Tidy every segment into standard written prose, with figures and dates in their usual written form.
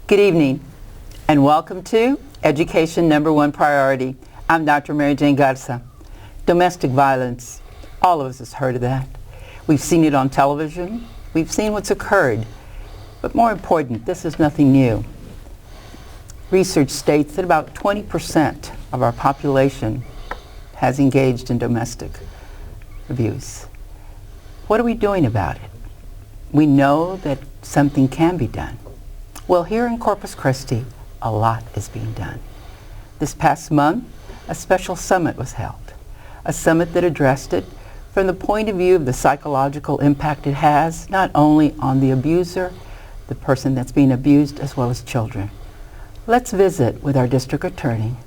Good evening, and welcome to Education Number One Priority. I'm Dr. Jane Garza. Domestic violence, all of us has heard of that. We've seen it on television, we've seen what's occurred, but more important, this is nothing new. Research states that about 20% of our population has engaged in domestic abuse. What are we doing about it? We know that something can be done. Well, here in Corpus Christi, a lot is being done. This past month, a special summit was held, a summit that addressed it from the point of view of the psychological impact it has, not only on the abuser, the person that's being abused, as well as children. Let's visit with our district attorney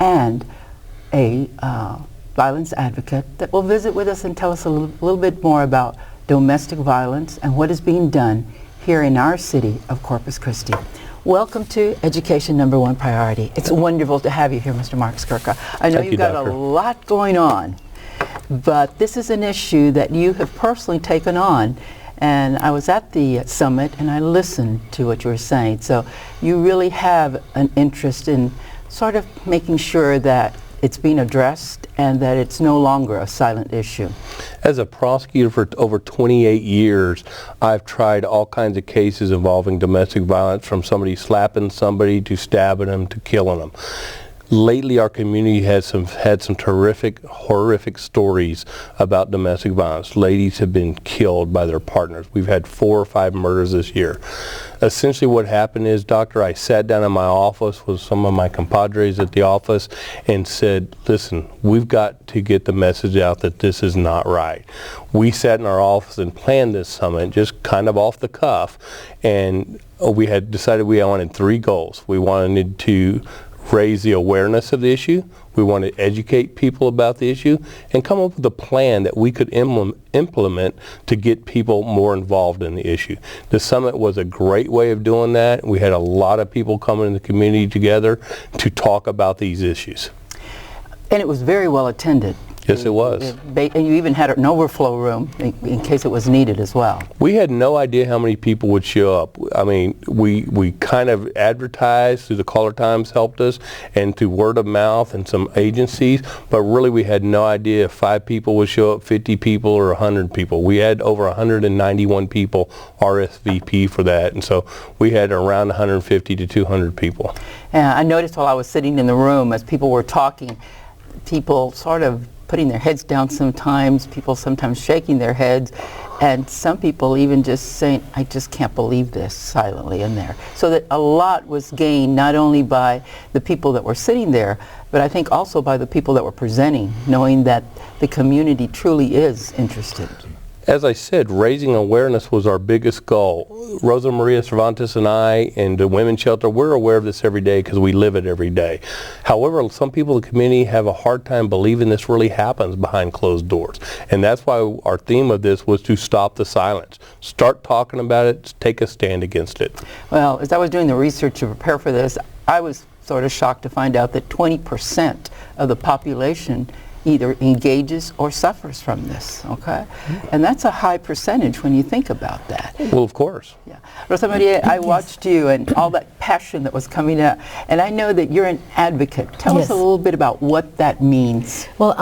and a violence advocate that will visit with us and tell us a little bit more about domestic violence and what is being done here in our city of Corpus Christi. Welcome to Education Number One Priority. It's wonderful to have you here, Mr. Mark Skurka. I know you've got a lot going on, but this is an issue that you have personally taken on. And I was at the summit and I listened to what you were saying. So you really have an interest in sort of making sure that it's being addressed and that it's no longer a silent issue. As a prosecutor for over 28 years, I've tried all kinds of cases involving domestic violence, from somebody slapping somebody to stabbing them to killing them. Lately, our community has had some terrific, horrific stories about domestic violence. Ladies have been killed by their partners. We've had 4 or 5 murders this year. Essentially what happened is, Doctor, I sat down in my office with some of my compadres at the office and said, listen, we've got to get the message out that this is not right. We sat in our office and planned this summit just kind of off the cuff, and we had decided we wanted 3 goals. We wanted to raise the awareness of the issue, we want to educate people about the issue, and come up with a plan that we could implement to get people more involved in the issue. The summit was a great way of doing that. We had a lot of people coming in the community together to talk about these issues. And it was very well attended. Yes, it was. And you even had an overflow room in case it was needed as well. We had no idea how many people would show up. I mean, we kind of advertised through the Caller Times helped us, and through word of mouth and some agencies, but really we had no idea if 5 people would show up, 50 people, or 100 people. We had over 191 people RSVP for that, and so we had around 150 to 200 people. I noticed while I was sitting in the room as people were talking, people sort of putting their heads down sometimes, people sometimes shaking their heads, and some people even just saying, I just can't believe this, silently in there. So that a lot was gained not only by the people that were sitting there, but I think also by the people that were presenting, knowing that the community truly is interested. As I said, raising awareness was our biggest goal. Rosa Maria Cervantes and I and the Women's Shelter, we're aware of this every day because we live it every day. However, some people in the community have a hard time believing this really happens behind closed doors. And that's why our theme of this was to stop the silence. Start talking about it, take a stand against it. Well, as I was doing the research to prepare for this, I was sort of shocked to find out that 20% of the population either engages or suffers from this, okay? And that's a high percentage when you think about that. Well, of course. Yeah. Rosa Maria, I watched you and all that passion that was coming out, and I know that you're an advocate. Tell us a little bit about what that means. Well,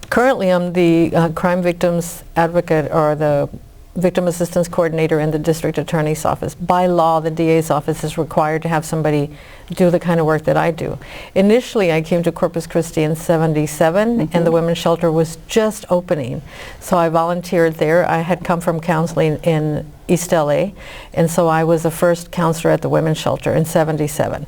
currently I'm the crime victims advocate, or the Victim Assistance Coordinator in the District Attorney's Office. By law, the DA's office is required to have somebody do the kind of work that I do. Initially, I came to Corpus Christi in '77, and the Women's Shelter was just opening. So I volunteered there. I had come from counseling in East LA, and so I was the first counselor at the Women's Shelter in '77.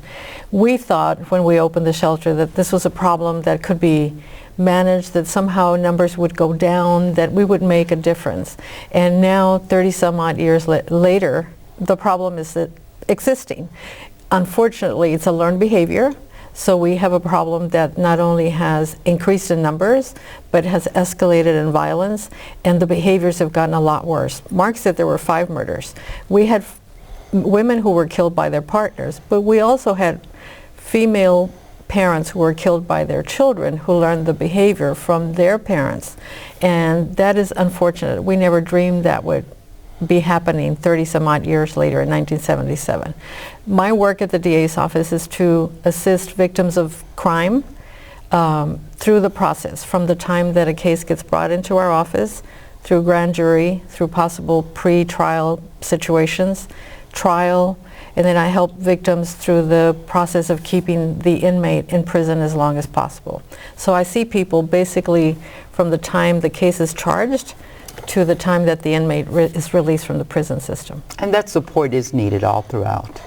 We thought when we opened the shelter that this was a problem that could be managed that somehow numbers would go down, that we would make a difference. And now, 30 some odd years later, the problem is that existing. Unfortunately, it's a learned behavior. So we have a problem that not only has increased in numbers, but has escalated in violence, and the behaviors have gotten a lot worse. Mark said there were 5 murders. We had women who were killed by their partners, but we also had female parents who were killed by their children who learned the behavior from their parents. And that is unfortunate. We never dreamed that would be happening 30 some odd years later in 1977. My work at the DA's office is to assist victims of crime through the process, from the time that a case gets brought into our office, through grand jury, through possible pre-trial situations, trial, and then I help victims through the process of keeping the inmate in prison as long as possible. So I see people basically from the time the case is charged to the time that the inmate is released from the prison system. And that support is needed all throughout.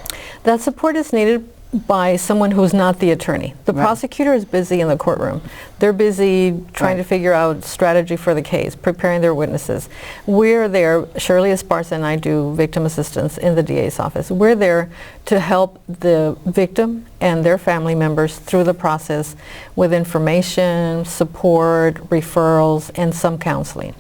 That support is needed by someone who's not the attorney. The prosecutor is busy in the courtroom. They're busy trying to figure out strategy for the case, preparing their witnesses. We're there, Shirley Esparza and I do victim assistance in the DA's office. We're there to help the victim and their family members through the process with information, support, referrals, and some counseling.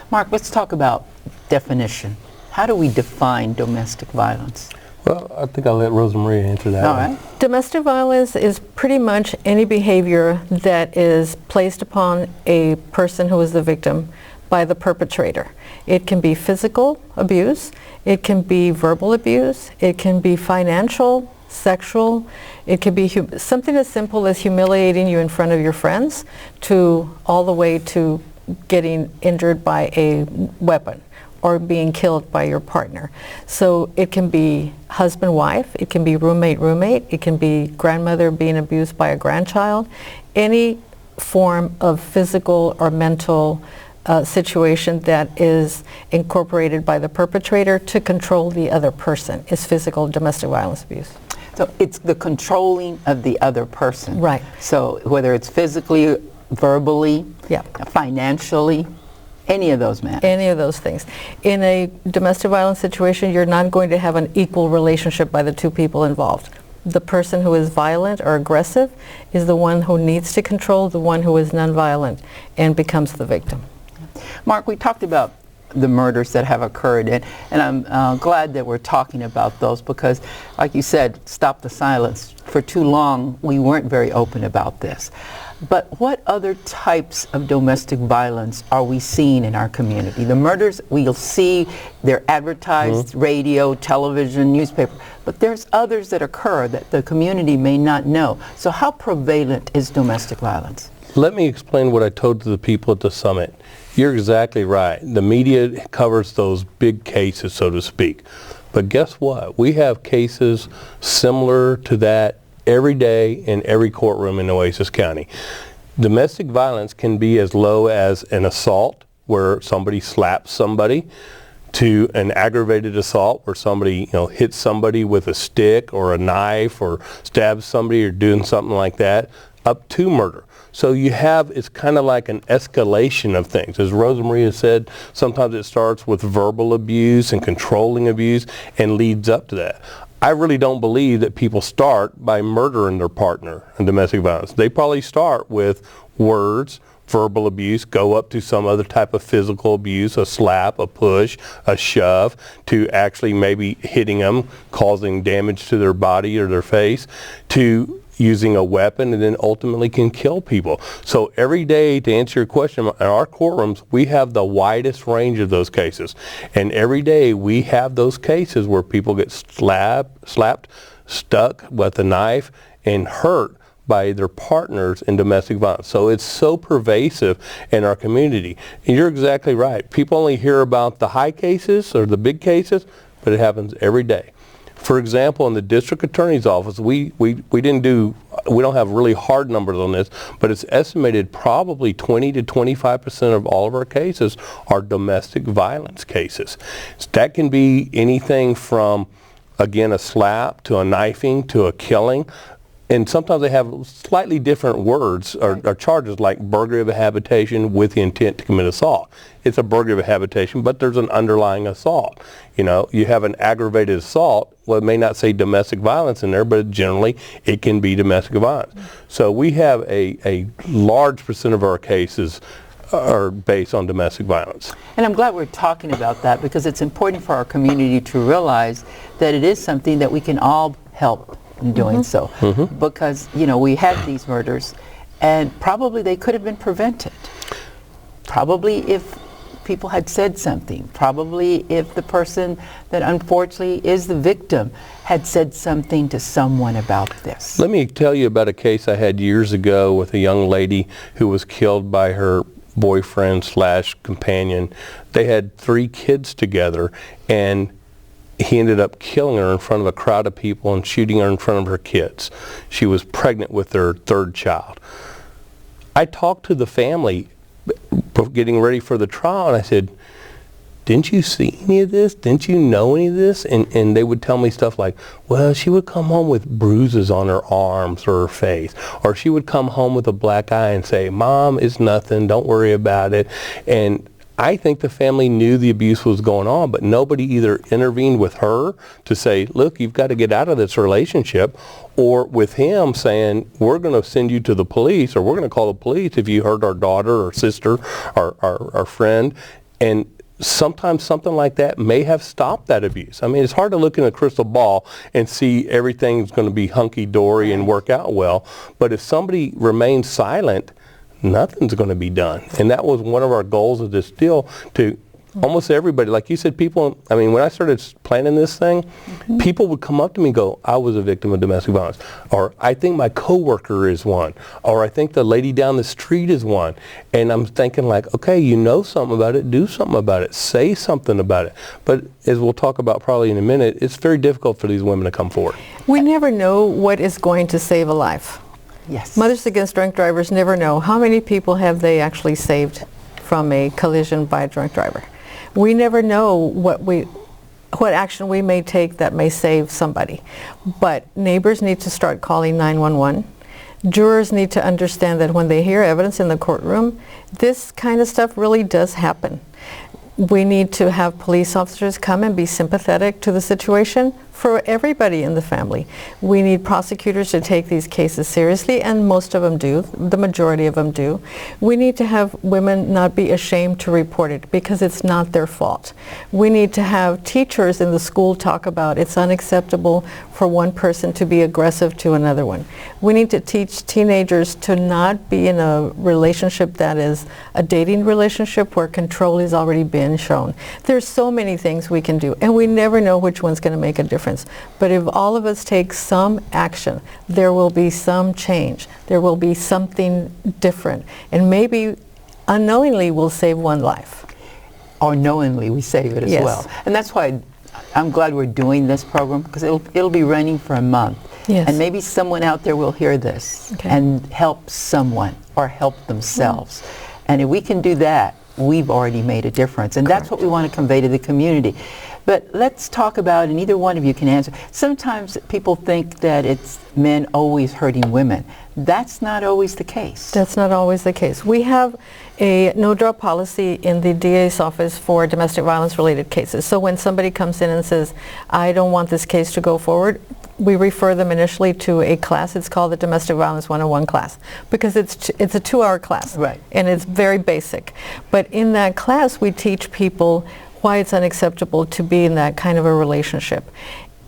Mark, let's talk about definition. How do we define domestic violence? Well, I think I'll let Rosa Maria answer that. All right. Domestic violence is pretty much any behavior that is placed upon a person who is the victim by the perpetrator. It can be physical abuse, it can be verbal abuse, it can be financial, sexual, it can be something as simple as humiliating you in front of your friends, to all the way to getting injured by a weapon or being killed by your partner. So it can be husband-wife, it can be roommate-roommate, it can be grandmother being abused by a grandchild, any form of physical or mental situation that is incorporated by the perpetrator to control the other person is physical domestic violence abuse. So it's the controlling of the other person. Right. So whether it's physically, verbally, financially, any of those matters. Any of those things. In a domestic violence situation, you're not going to have an equal relationship by the two people involved. The person who is violent or aggressive is the one who needs to control the one who is nonviolent and becomes the victim. Mark, we talked about the murders that have occurred, and I'm glad that we're talking about those because, like you said, stop the silence. For too long, we weren't very open about this. But what other types of domestic violence are we seeing in our community? The murders, we'll see, they're advertised, radio, television, newspaper, but there's others that occur that the community may not know. So how prevalent is domestic violence? Let me explain what I told to the people at the summit. You're exactly right. The media covers those big cases, so to speak. But guess what? We have cases similar to that every day in every courtroom in Nueces County. Domestic violence can be as low as an assault where somebody slaps somebody, to an aggravated assault where somebody hits somebody with a stick or a knife or stabs somebody or doing something like that, up to murder. So you have, it's kind of like an escalation of things. As Rosa Maria said, sometimes it starts with verbal abuse and controlling abuse and leads up to that. I really don't believe that people start by murdering their partner in domestic violence. They probably start with words, verbal abuse, go up to some other type of physical abuse, a slap, a push, a shove, to actually maybe hitting them, causing damage to their body or their face, to using a weapon, and then ultimately can kill people. So every day, to answer your question, in our courtrooms, we have the widest range of those cases. And every day we have those cases where people get slapped, stuck with a knife, and hurt by their partners in domestic violence. So it's so pervasive in our community. And you're exactly right. People only hear about the high cases or the big cases, but it happens every day. For example, in the district attorney's office, we don't have really hard numbers on this, but it's estimated probably 20 to 25% of all of our cases are domestic violence cases. So that can be anything from, again, a slap to a knifing to a killing. and sometimes they have slightly different words or charges, like burglary of a habitation with the intent to commit assault. It's a burglary of a habitation, but there's an underlying assault. You know, you have an aggravated assault. Well, it may not say domestic violence in there, but generally it can be domestic violence. So we have a large percent of our cases are based on domestic violence. And I'm glad we're talking about that, because it's important for our community to realize that it is something that we can all help in doing so. Because, you know, we had these murders, and probably they could have been prevented. Probably if people had said something. Probably if the person that unfortunately is the victim had said something to someone about this. Let me tell you about a case I had years ago with a young lady who was killed by her boyfriend / companion. They had 3 kids together, and he ended up killing her in front of a crowd of people and shooting her in front of her kids. She was pregnant with their 3rd child. I talked to the family getting ready for the trial, and I said, didn't you see any of this? Didn't you know any of this? And they would tell me stuff like, well, she would come home with bruises on her arms or her face. Or she would come home with a black eye and say, Mom, it's nothing, don't worry about it. And I think the family knew the abuse was going on, but nobody either intervened with her to say, look, you've got to get out of this relationship, or with him saying, we're going to send you to the police, or we're going to call the police if you hurt our daughter or sister or our friend. And sometimes something like that may have stopped that abuse. I mean, it's hard to look in a crystal ball and see everything's going to be hunky-dory and work out well, but if somebody remains silent, nothing's going to be done. And that was one of our goals of this deal, to almost everybody, like you said, people, I mean, when I started planning this thing, people would come up to me and go, I was a victim of domestic violence, or I think my coworker is one, or I think the lady down the street is one. And I'm thinking like, okay, you know something about it, do something about it, say something about it. But as we'll talk about probably in a minute, it's very difficult for these women to come forward. We never know what is going to save a life. Yes. Mothers Against Drunk Drivers never know how many people have they actually saved from a collision by a drunk driver. We never know what action we may take that may save somebody. But neighbors need to start calling 911. Jurors need to understand that when they hear evidence in the courtroom, this kind of stuff really does happen. We need to have police officers come and be sympathetic to the situation for everybody in the family. We need prosecutors to take these cases seriously, and most of them do. The majority of them do. We need to have women not be ashamed to report it, because it's not their fault. We need to have teachers in the school talk about it's unacceptable for one person to be aggressive to another one. We need to teach teenagers to not be in a relationship that is a dating relationship where control has already been shown. There's so many things we can do, and we never know which one's going to make a difference. But if all of us take some action, there will be some change. There will be something different. And maybe unknowingly we'll save one life. Or knowingly we save it as well. And that's why I'm glad we're doing this program, because it'll be running for a month. Yes. And maybe someone out there will hear this and help someone or help themselves. And if we can do that, we've already made a difference. And that's what we want to convey to the community. But let's talk about, and either one of you can answer, sometimes people think that it's men always hurting women. That's not always the case. That's not always the case. We have a no-draw policy in the DA's office for domestic violence related cases. So when somebody comes in and says, I don't want this case to go forward, we refer them initially to a class. It's called the Domestic Violence 101 class, because it's a 2-hour class. Right. And it's very basic. But in that class, we teach people why it's unacceptable to be in that kind of a relationship.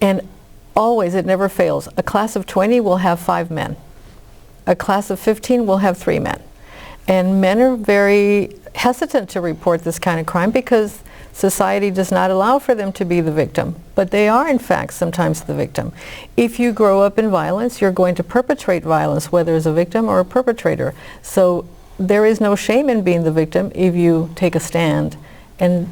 And always, it never fails, a class of 20 will have 5 men. A class of 15 will have 3 men. And men are very hesitant to report this kind of crime because society does not allow for them to be the victim. But they are, in fact, sometimes the victim. If you grow up in violence, you're going to perpetrate violence, whether as a victim or a perpetrator. So there is no shame in being the victim if you take a stand and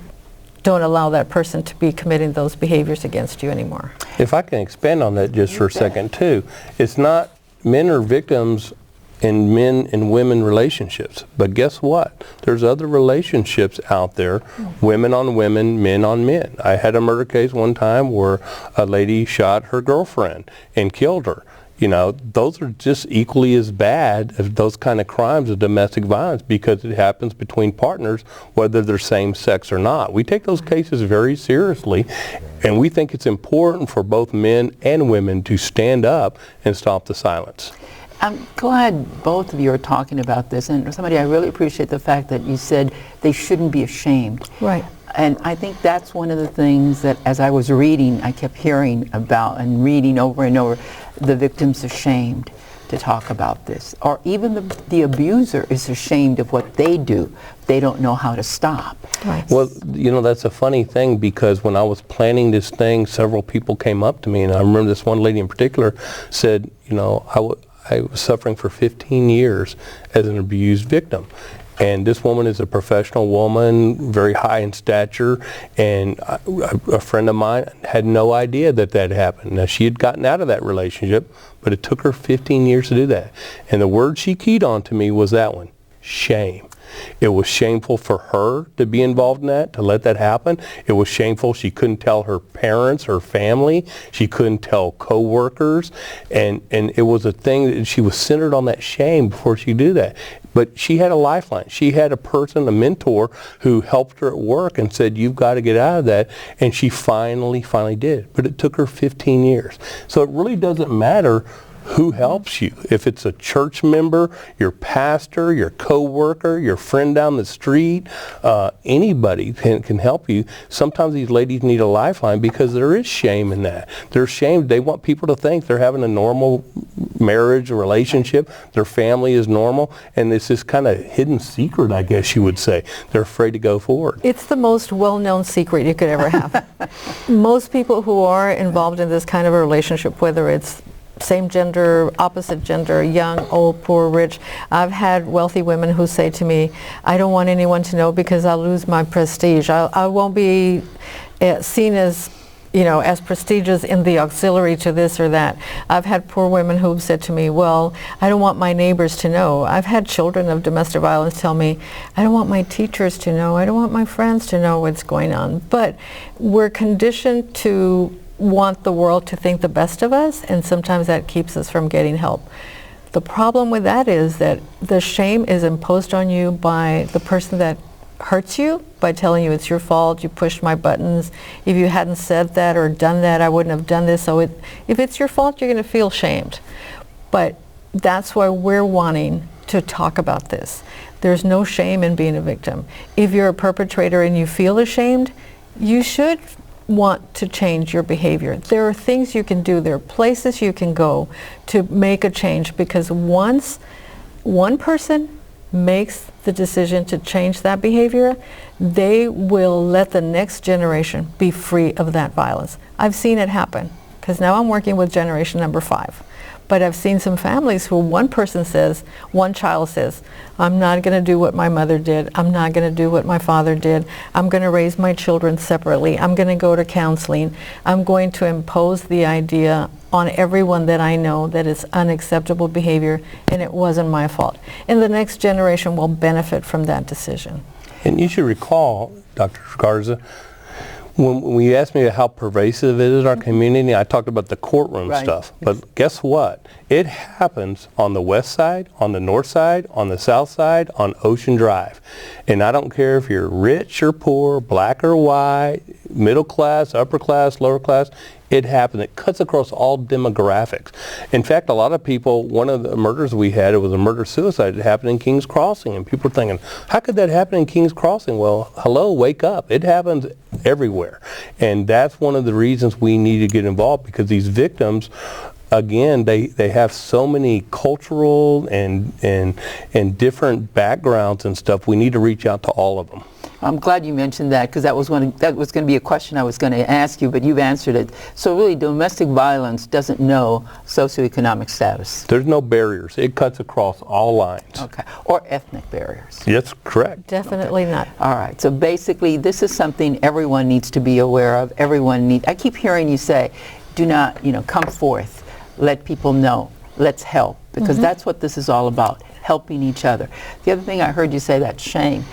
don't allow that person to be committing those behaviors against you anymore. If I can expand on that just for a second too, it's not men are victims in men and women relationships, but guess what? There's other relationships out there, women on women, men on men. I had a murder case one time where a lady shot her girlfriend and killed her. you know, those are just equally as bad as those kind of crimes of domestic violence, because it happens between partners, whether they're same sex or not. We take those cases very seriously, and we think it's important for both men and women to stand up and stop the silence. I'm glad both of you are talking about this, and somebody, I really appreciate the fact that you said they shouldn't be ashamed. Right. And I think that's one of the things that, as I was reading, I kept hearing about and reading over and over, the victim's ashamed to talk about this. Or even the abuser is ashamed of what they do. They don't know how to stop. Right. Well, you know, that's a funny thing, because when I was planning this thing, several people came up to me, and I remember this one lady in particular said, you know, I was suffering for 15 years as an abused victim. And this woman is a professional woman, very high in stature, and a friend of mine had no idea that that happened. Now, she had gotten out of that relationship, but it took her 15 years to do that. And the word she keyed on to me was that one: shame. It was shameful for her to be involved in that, to let that happen. It was shameful. She couldn't tell her parents, her family. She couldn't tell co-workers. And it was a thing that she was centered on that shame before she did that. But she had a lifeline. She had a person, a mentor, who helped her at work and said, you've got to get out of that. And she finally did. But it took her 15 years. So it really doesn't matter who helps you. If it's a church member, your pastor, your co-worker, your friend down the street, anybody can help you. Sometimes these ladies need a lifeline because there is shame in that. They're ashamed. They want people to think they're having a normal marriage or relationship. Their family is normal. And it's this kind of hidden secret, I guess you would say. They're afraid to go forward. It's the most well-known secret you could ever have. Most people who are involved in this kind of a relationship, whether it's same gender, opposite gender, young, old, poor, rich. I've had wealthy women who say to me, I don't want anyone to know because I'll lose my prestige. I won't be seen as, you know, as prestigious in the auxiliary to this or that. I've had poor women who've said to me, well, I don't want my neighbors to know. I've had children of domestic violence tell me, I don't want my teachers to know. I don't want my friends to know what's going on. But we're conditioned to want the world to think the best of us, and sometimes that keeps us from getting help. The problem with that is that the shame is imposed on you by the person that hurts you, by telling you it's your fault, you pushed my buttons, if you hadn't said that or done that, I wouldn't have done this. So if it's your fault, you're going to feel shamed. But that's why we're wanting to talk about this. There's no shame in being a victim. If you're a perpetrator and you feel ashamed, you should want to change your behavior. There are things you can do, there are places you can go to make a change, because once one person makes the decision to change that behavior, they will let the next generation be free of that violence. I've seen it happen, because now I'm working with generation number 5. But I've seen some families who one child says, I'm not going to do what my mother did. I'm not going to do what my father did. I'm going to raise my children separately. I'm going to go to counseling. I'm going to impose the idea on everyone that I know that it's unacceptable behavior and it wasn't my fault. And the next generation will benefit from that decision. And you should recall, Dr. Garza, when you asked me how pervasive it is in our community, I talked about the courtroom stuff. But guess what? It happens on the west side, on the north side, on the south side, on Ocean Drive. And I don't care if you're rich or poor, black or white, middle class, upper class, lower class. It happens. It cuts across all demographics. In fact, a lot of people, one of the murders we had, it was a murder-suicide. It happened in Kings Crossing. And people are thinking, how could that happen in Kings Crossing? Well, hello, wake up. It happens everywhere. And that's one of the reasons we need to get involved, because these victims, again, they have so many cultural and different backgrounds and stuff. We need to reach out to all of them. I'm glad you mentioned that, because that was going to be a question I was going to ask you, but you've answered it. So really, domestic violence doesn't know socioeconomic status. There's no barriers. It cuts across all lines. Okay. Or ethnic barriers. That's correct. Definitely not. All right. So basically, this is something everyone needs to be aware of. I keep hearing you say, do not, come forth. Let people know. Let's help. Because that's what this is all about, helping each other. The other thing I heard you say, that shame.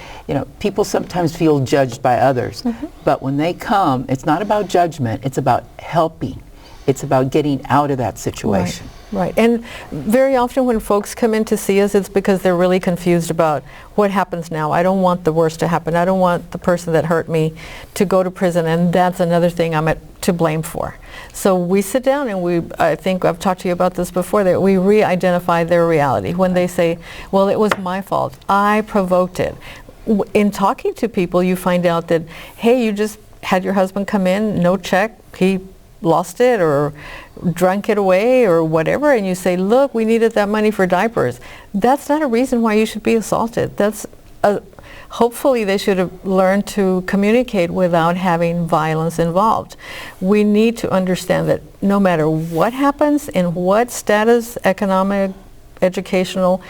People sometimes feel judged by others. But when they come, it's not about judgment. It's about helping. It's about getting out of that situation. Right, and very often when folks come in to see us, it's because they're really confused about what happens now. I don't want the worst to happen. I don't want the person that hurt me to go to prison, and that's another thing I'm to blame for. So we sit down and I think I've talked to you about this before, that we re-identify their reality. When they say, well, it was my fault, I provoked it. In talking to people, you find out that, hey, you just had your husband come in, no check, he lost it or drunk it away or whatever, and you say, look, we needed that money for diapers. That's not a reason why you should be assaulted. Hopefully they should have learned to communicate without having violence involved. We need to understand that no matter what happens, in what status, economic, educational,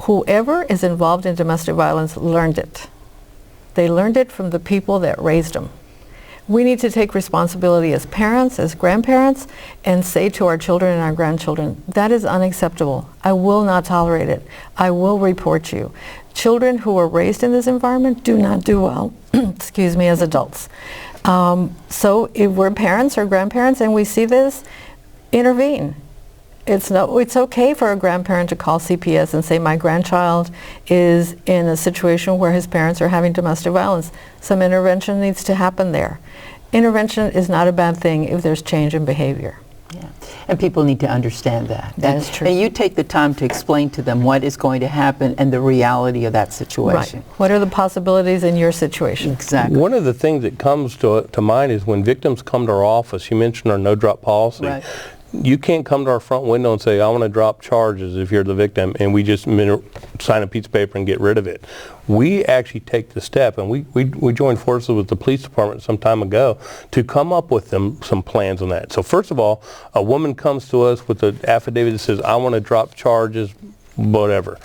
whoever is involved in domestic violence learned it. They learned it from the people that raised them. We need to take responsibility as parents, as grandparents, and say to our children and our grandchildren, that is unacceptable. I will not tolerate it. I will report you. Children who are raised in this environment do not do well, excuse me, as adults. So if we're parents or grandparents and we see this, intervene. It's okay for a grandparent to call CPS and say, my grandchild is in a situation where his parents are having domestic violence. Some intervention needs to happen there. Intervention is not a bad thing if there's change in behavior. Yeah, and people need to understand that. That is true. And you take the time to explain to them what is going to happen and the reality of that situation. Right. What are the possibilities in your situation? Exactly. One of the things that comes to mind is when victims come to our office, you mentioned our no-drop policy. Right. You can't come to our front window and say, I want to drop charges if you're the victim, and we just sign a piece of paper and get rid of it. We actually take the step, and we joined forces with the police department some time ago to come up with some plans on that. So first of all, a woman comes to us with an affidavit that says, I want to drop charges, whatever.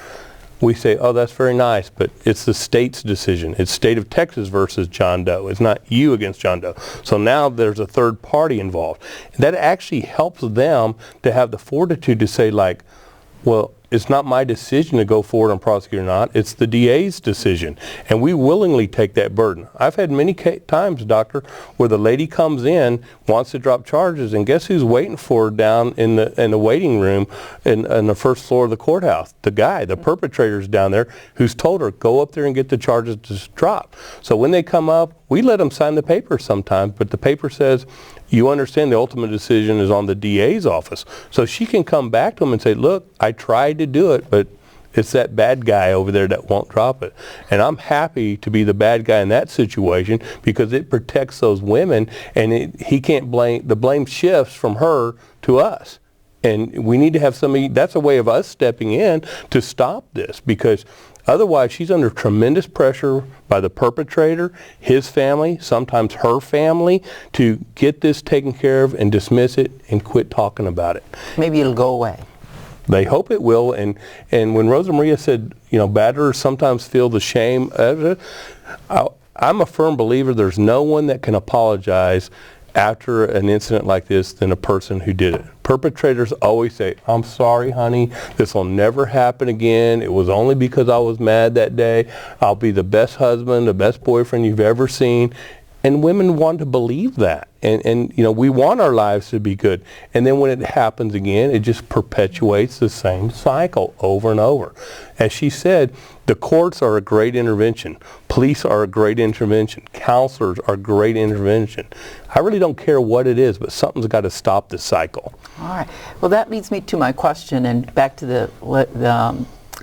We say, oh, that's very nice, but it's the state's decision. It's state of Texas versus John Doe. It's not you against John Doe. So now there's a third party involved. That actually helps them to have the fortitude to say, like, well, it's not my decision to go forward and prosecute or not. It's the DA's decision. And we willingly take that burden. I've had many times, doctor, where the lady comes in, wants to drop charges, and guess who's waiting for her down in the waiting room in the first floor of the courthouse? The guy, the perpetrator's down there, who's told her, go up there and get the charges to drop. So when they come up, we let them sign the paper sometimes, but the paper says, you understand the ultimate decision is on the DA's office. So she can come back to him and say, look, I tried to do it, but it's that bad guy over there that won't drop it. And I'm happy to be the bad guy in that situation because it protects those women, and he can't blame, the blame shifts from her to us. And we need to have somebody, that's a way of us stepping in to stop this, because otherwise she's under tremendous pressure by the perpetrator, his family, sometimes her family, to get this taken care of and dismiss it and quit talking about it. Maybe it'll go away. They hope it will. And when Rosa Maria said, you know, batterers sometimes feel the shame, I'm a firm believer there's no one that can apologize after an incident like this than a person who did it. Perpetrators always say, I'm sorry, honey, this will never happen again. It was only because I was mad that day. I'll be the best husband, the best boyfriend you've ever seen. And women want to believe that. And you know, we want our lives to be good. And then when it happens again, it just perpetuates the same cycle over and over. As she said, the courts are a great intervention. Police are a great intervention. Counselors are a great intervention. I really don't care what it is, but something's got to stop the cycle. All right. Well, that leads me to my question, and back to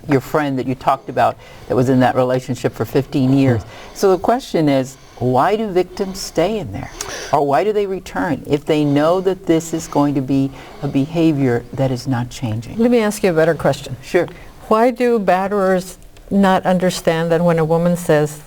your friend that you talked about that was in that relationship for 15 years. So the question is, why do victims stay in there? Or why do they return if they know that this is going to be a behavior that is not changing? Let me ask you a better question. Sure. Why do batterers not understand that when a woman says,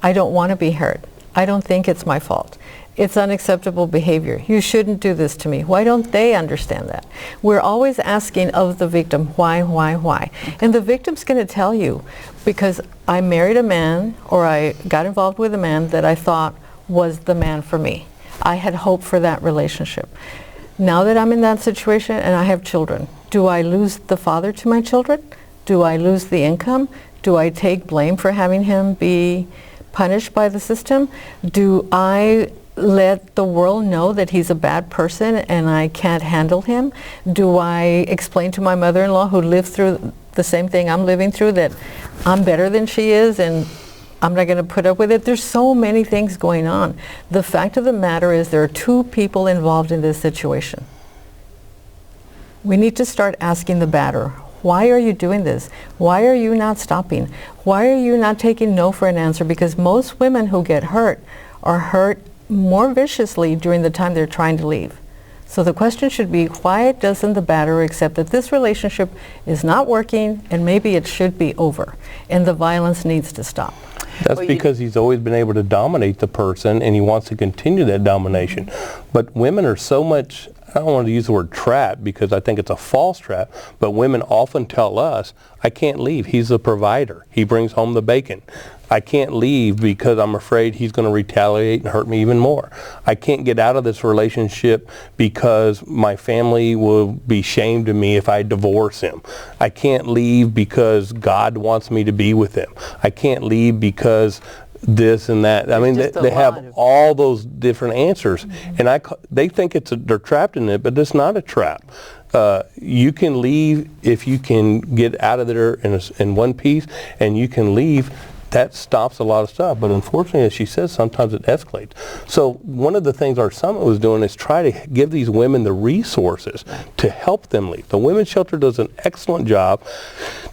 I don't want to be hurt, I don't think it's my fault, it's unacceptable behavior, you shouldn't do this to me? Why don't they understand that? We're always asking of the victim, why? And the victim's going to tell you, because I married a man, or I got involved with a man that I thought was the man for me. I had hope for that relationship. Now that I'm in that situation and I have children, do I lose the father to my children? Do I lose the income? Do I take blame for having him be punished by the system? Do I let the world know that he's a bad person and I can't handle him? Do I explain to my mother-in-law, who lived through the same thing I'm living through, that I'm better than she is and I'm not going to put up with it? There's so many things going on. The fact of the matter is there are two people involved in this situation. We need to start asking the batter, why are you doing this? Why are you not stopping? Why are you not taking no for an answer? Because most women who get hurt are hurt more viciously during the time they're trying to leave. So the question should be, why doesn't the batter accept that this relationship is not working and maybe it should be over and the violence needs to stop? That's because he's always been able to dominate the person and he wants to continue that domination. But women are so much, I don't want to use the word trap because I think it's a false trap, but women often tell us, I can't leave. He's the provider. He brings home the bacon. I can't leave because I'm afraid he's going to retaliate and hurt me even more. I can't get out of this relationship because my family will be ashamed of me if I divorce him. I can't leave because God wants me to be with him. I can't leave because this and that. I mean, they have all those different answers, and they think they're trapped in it, but it's not a trap. You can leave if you can get out of there in one piece, and you can leave. That stops a lot of stuff, but unfortunately, as she says, sometimes it escalates. So one of the things our summit was doing is try to give these women the resources to help them leave. The Women's Shelter does an excellent job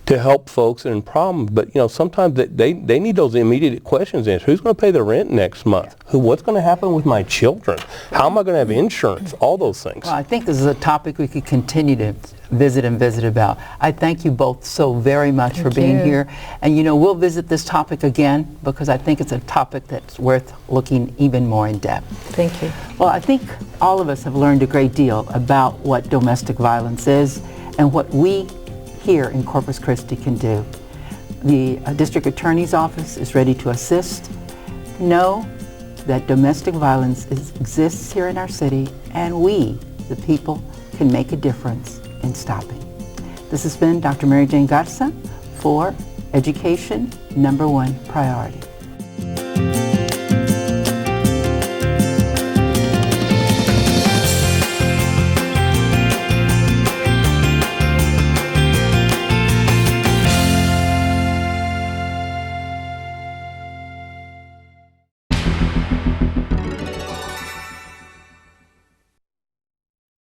to help folks in problems, but sometimes they need those immediate questions answered. Who's going to pay the rent next month? What's going to happen with my children? How am I going to have insurance? All those things. Well, I think this is a topic we could continue to visit about. I thank you both so very much for being here. And we'll visit this topic again because I think it's a topic that's worth looking even more in depth. Thank you. Well, I think all of us have learned a great deal about what domestic violence is and what we here in Corpus Christi can do. The District Attorney's Office is ready to assist. Know that domestic violence exists here in our city, and we, the people, can make a difference in stopping. This has been Dr. Mary Jane Garza for Education #1 Priority.